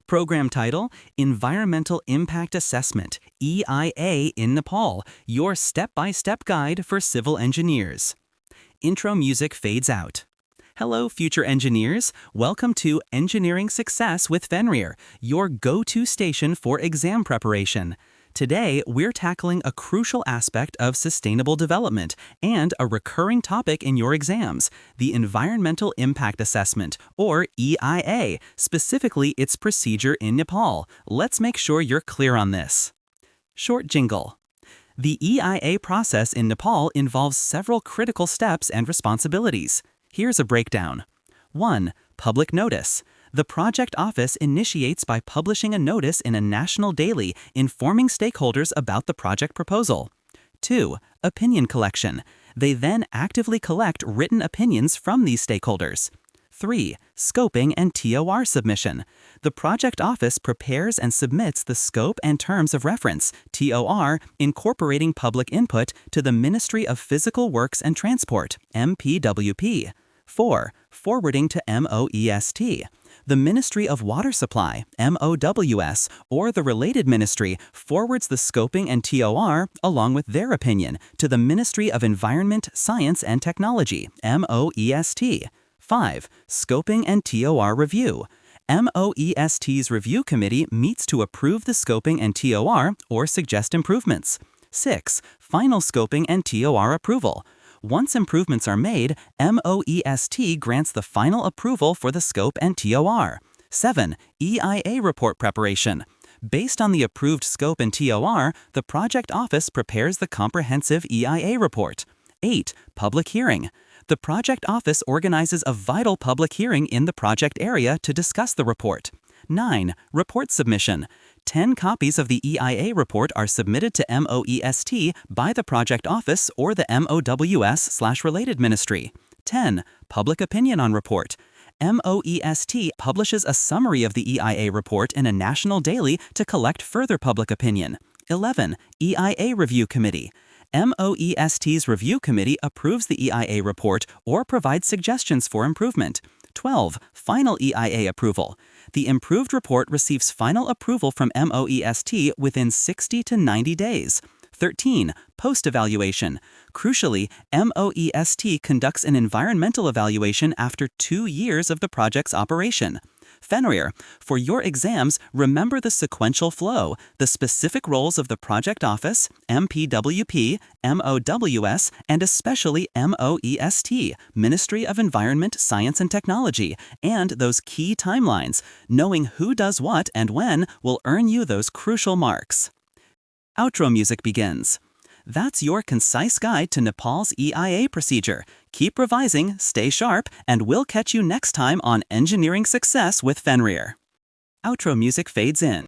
Program title, Environmental Impact Assessment, EIA in Nepal, your step-by-step guide for civil engineers. Intro music fades out. Hello, future engineers. Welcome to Engineering Success with Fenrir, your go-to station for exam preparation. Today, we're tackling a crucial aspect of sustainable development and a recurring topic in your exams, the Environmental Impact Assessment, or EIA, specifically its procedure in Nepal. Let's make sure you're clear on this. Short jingle. The EIA process in Nepal involves several critical steps and responsibilities. Here's a breakdown. 1. Public notice. The project office initiates by publishing a notice in a national daily informing stakeholders about the project proposal. 2. Opinion collection. They then actively collect written opinions from these stakeholders. 3. Scoping and TOR submission. The project office prepares and submits the scope and terms of reference, TOR, incorporating public input to the Ministry of Physical Works and Transport, MPWP. 4. Forwarding to MOEST. The Ministry of Water Supply, MOWS, or the related ministry forwards the scoping and TOR, along with their opinion, to the Ministry of Environment, Science and Technology, MOEST. 5. Scoping and TOR review. MOEST's review committee meets to approve the scoping and TOR or suggest improvements. 6. Final scoping and TOR approval. Once improvements are made, MOEST grants the final approval for the scope and TOR. 7. EIA report preparation. Based on the approved scope and TOR, the project office prepares the comprehensive EIA report. 8. Public hearing. The project office organizes a vital public hearing in the project area to discuss the report. 9. Report submission. 10 copies of the EIA report are submitted to MOEST by the project office or the MOWS/related ministry. 10. Public opinion on report. MOEST publishes a summary of the EIA report in a national daily to collect further public opinion. 11. EIA Review Committee. MOEST's review committee approves the EIA report or provides suggestions for improvement. 12. Final EIA approval. The improved report receives final approval from MOEST within 60 to 90 days. 13. Post-evaluation. Crucially, MOEST conducts an environmental evaluation after 2 years of the project's operation. Fenrir, for your exams, remember the sequential flow, the specific roles of the project office, MPWP, MOWS, and especially MOEST, Ministry of Environment, Science and Technology, and those key timelines. Knowing who does what and when will earn you those crucial marks. Outro music begins. That's your concise guide to Nepal's EIA procedure. Keep revising, stay sharp, and we'll catch you next time on Engineering Success with Fenrir. Outro music fades in.